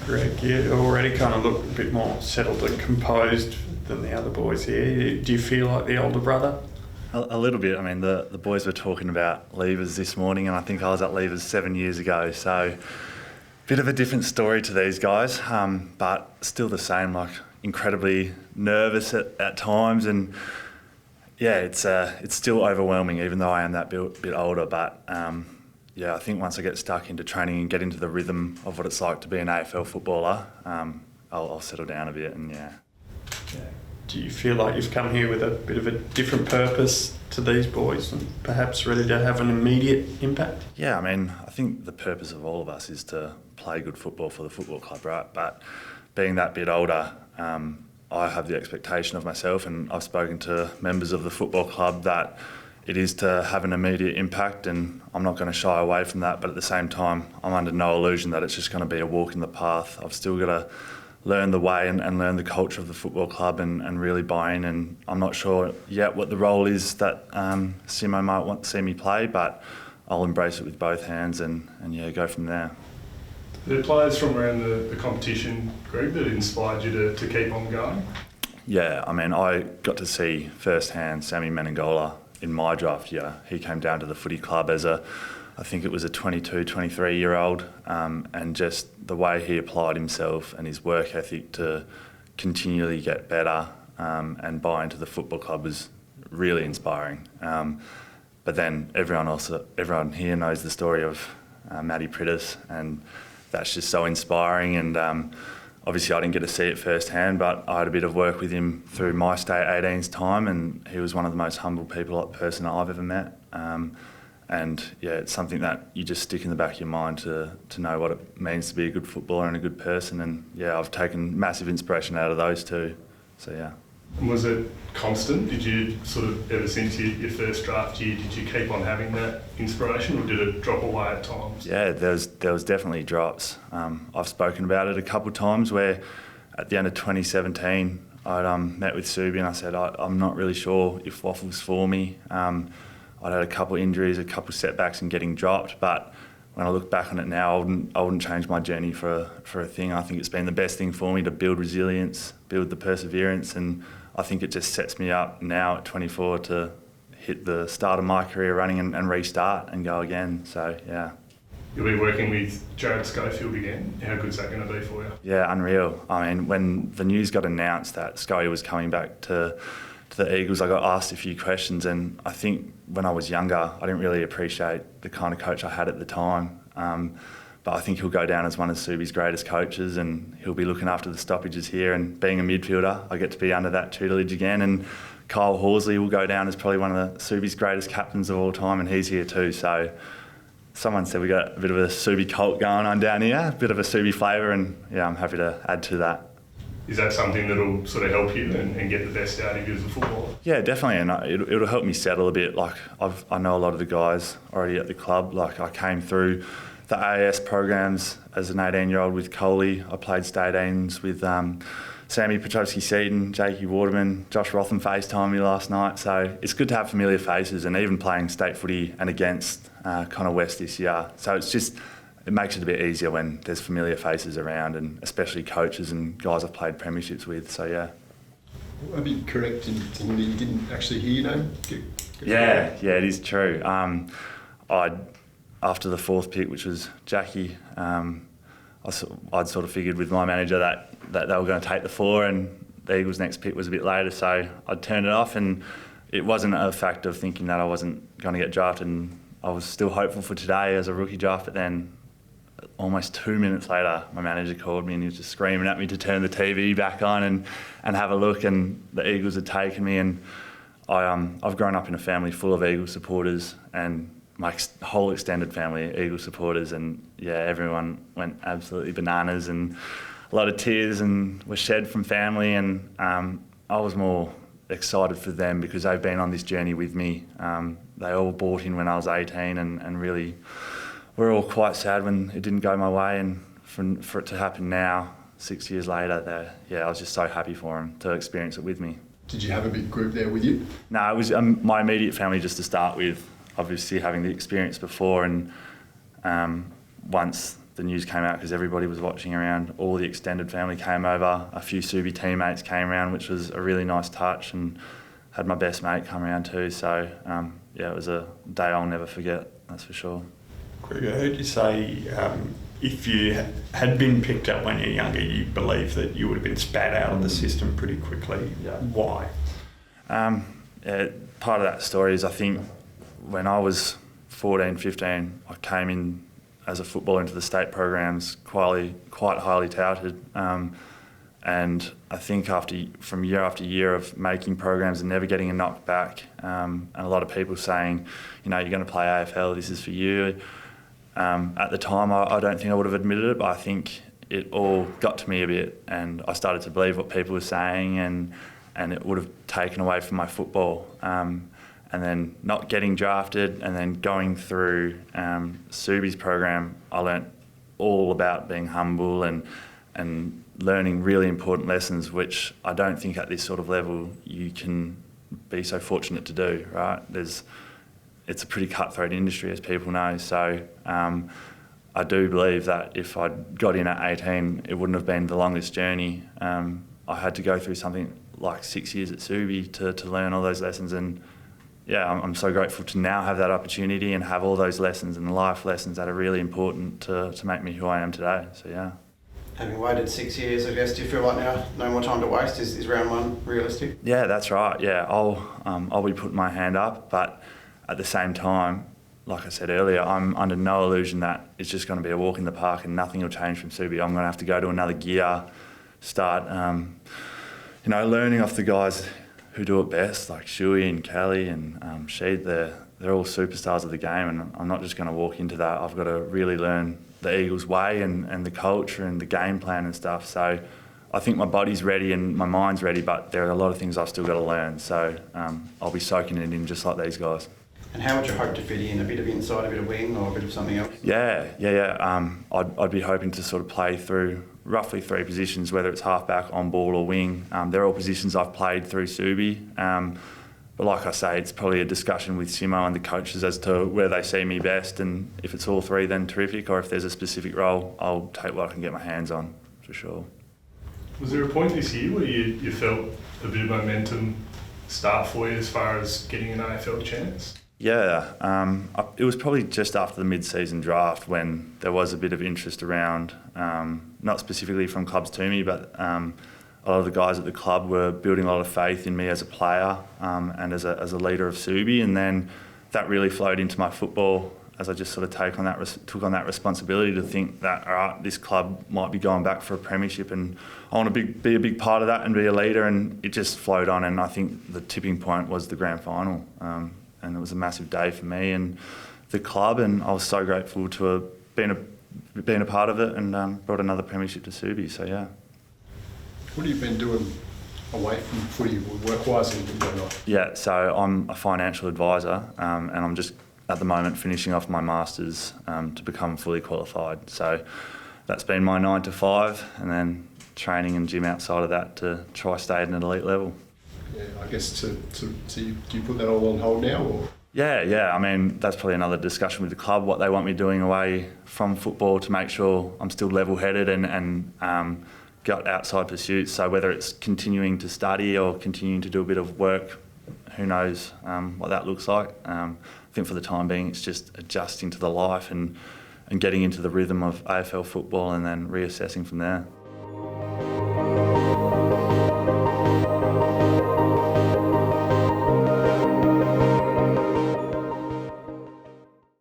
Greg, you already kind of look a bit more settled and composed than the other boys here. Do you feel like the older brother? A little bit. I mean, the boys were talking about levers this morning, and I think I was at levers 7 years ago. So, bit of a different story to these guys, but still the same. Like incredibly nervous at times, and yeah, it's still overwhelming, even though I am that bit older. But yeah, I think once I get stuck into training and get into the rhythm of what it's like to be an AFL footballer, I'll settle down a bit, and yeah. Do you feel like you've come here with a bit of a different purpose to these boys and perhaps ready to have an immediate impact? Yeah, I mean, I think the purpose of all of us is to play good football for the football club, right? But being that bit older, I have the expectation of myself, and I've spoken to members of the football club that it is to have an immediate impact, and I'm not going to shy away from that. But at the same time, I'm under no illusion that it's just going to be a walk in the path. I've still got to learn the way and learn the culture of the football club and really buy in. And I'm not sure yet what the role is that Simo might want to see me play, but I'll embrace it with both hands and yeah, go from there. The players from around the competition, Greg, that inspired you to keep on going? Yeah, I mean, I got to see firsthand Sammy Menengola in my draft year. He came down to the footy club as I think it was a 22, 23-year-old, and just the way he applied himself and his work ethic to continually get better and buy into the football club was really inspiring. But then everyone here knows the story of Matty Priddis, and that's just so inspiring. And obviously I didn't get to see it firsthand, but I had a bit of work with him through my State 18's time, and he was one of the most humble person I've ever met. And yeah, it's something that you just stick in the back of your mind to know what it means to be a good footballer and a good person. And yeah, I've taken massive inspiration out of those two. So yeah. And was it constant? Did you sort of, ever since your first draft year, did you keep on having that inspiration, or did it drop away at times? Yeah, there was definitely drops. I've spoken about it a couple of times where at the end of 2017, I'd met with Subi and I said, I'm not really sure if Waffle's for me. I'd had a couple of injuries, a couple of setbacks in getting dropped, but when I look back on it now, I wouldn't change my journey for a thing. I think it's been the best thing for me to build resilience, build the perseverance, and I think it just sets me up now at 24 to hit the start of my career running and restart and go again. So yeah. You'll be working with Jared Schofield again. How good's that going to be for you? Yeah, unreal. I mean, when the news got announced that Scully was coming back to the Eagles, I got asked a few questions, and I think when I was younger, I didn't really appreciate the kind of coach I had at the time. But I think he'll go down as one of Subi's greatest coaches, and he'll be looking after the stoppages here. And being a midfielder, I get to be under that tutelage again. And Kyle Horsley will go down as probably one of the Subi's greatest captains of all time, and he's here too. So someone said we got a bit of a Subi cult going on down here, a bit of a Subi flavour, and yeah, I'm happy to add to that. Is that something that'll sort of help you and get the best out of you as a footballer? Yeah, definitely, and it'll help me settle a bit. Like I know a lot of the guys already at the club. Like I came through the AAS programs as an 18-year-old with Coley. I played State 18s with Sammy Petrosky-Seaton, Jakey Waterman, Josh Rotham FaceTimed me last night. So it's good to have familiar faces, and even playing state footy and against Connor West this year. So it makes it a bit easier when there's familiar faces around, and especially coaches and guys I've played premierships with. So yeah. Would I be correct in thinking that you didn't actually hear your name? Yeah, it is true. After the fourth pick, which was Jackie, I'd sort of figured with my manager that they were going to take the 4, and the Eagles' next pick was a bit later, so I'd turned it off. And it wasn't a fact of thinking that I wasn't going to get drafted, and I was still hopeful for today as a rookie draft, but then almost 2 minutes later, my manager called me and he was just screaming at me to turn the TV back on and have a look, and the Eagles had taken me. And I've grown up in a family full of Eagles supporters, and my whole extended family are Eagles supporters, and yeah, everyone went absolutely bananas, and a lot of tears and were shed from family, and I was more excited for them because they've been on this journey with me. They all bought in when I was 18, and really we're all quite sad when it didn't go my way, and for it to happen now, 6 years later, I was just so happy for them to experience it with me. Did you have a big group there with you? No, it was my immediate family just to start with, obviously having the experience before, and once the news came out because everybody was watching around. All the extended family came over. A few Subi teammates came around, which was a really nice touch, and had my best mate come around too. So, yeah, it was a day I'll never forget, that's for sure. Greg, I heard you say if you had been picked up when you were younger, you believe that you would have been spat out of the system pretty quickly. Yeah. Why? Yeah, part of that story is I think when I was 14, 15, I came in as a footballer into the state programs, quite highly touted. And I think from year after year of making programs and never getting a knock back, and a lot of people saying, you know, you're going to play AFL, this is for you. At the time, I don't think I would have admitted it, but I think it all got to me a bit, and I started to believe what people were saying, and it would have taken away from my football. And then not getting drafted, and then going through Subi's program, I learnt all about being humble and learning really important lessons, which I don't think at this sort of level you can be so fortunate to do, right? It's a pretty cutthroat industry, as people know. So I do believe that if I'd got in at 18, it wouldn't have been the longest journey. I had to go through something like 6 years at Subi to learn all those lessons, and yeah, I'm so grateful to now have that opportunity and have all those lessons and life lessons that are really important to make me who I am today. So yeah. Having waited 6 years, I guess, do you feel like now no more time to waste? Is round one realistic? Yeah, that's right. Yeah, I'll be putting my hand up, but at the same time, like I said earlier, I'm under no illusion that it's just going to be a walk in the park and nothing will change from Subi. I'm going to have to go to another gear, start, learning off the guys who do it best, like Shuey and Kelly and Sheed. They're all superstars of the game, and I'm not just going to walk into that. I've got to really learn the Eagles way and the culture and the game plan and stuff. So I think my body's ready and my mind's ready, but there are a lot of things I've still got to learn. So I'll be soaking it in just like these guys. And how would you hope to fit in? A bit of inside, a bit of wing, or a bit of something else? Yeah. I'd be hoping to sort of play through roughly three positions, whether it's halfback, on ball or wing. They're all positions I've played through Subi. But like I say, it's probably a discussion with Simo and the coaches as to where they see me best, and if it's all three, then terrific, or if there's a specific role, I'll take what I can get my hands on, for sure. Was there a point this year where you felt a bit of momentum start for you as far as getting an AFL chance? Yeah, it was probably just after the mid-season draft when there was a bit of interest around, not specifically from clubs to me, but a lot of the guys at the club were building a lot of faith in me as a player and as a leader of Subi, and then that really flowed into my football as I just sort of took on that responsibility to think that, all right, this club might be going back for a premiership, and I want to be a big part of that and be a leader, and it just flowed on, and I think the tipping point was the grand final. And it was a massive day for me and the club, and I was so grateful to have been a part of it and brought another premiership to Subi. So yeah. What have you been doing away from footy, work-wise, and whatnot? Yeah, so I'm a financial advisor, and I'm just at the moment finishing off my masters to become fully qualified. So that's been my 9 to 5, and then training and gym outside of that to try stay at an elite level. Yeah, I guess do you put that all on hold now, or? Yeah. I mean, that's probably another discussion with the club, what they want me doing away from football to make sure I'm still level-headed and got outside pursuits. So whether it's continuing to study or continuing to do a bit of work, who knows what that looks like. I think for the time being, it's just adjusting to the life and getting into the rhythm of AFL football and then reassessing from there.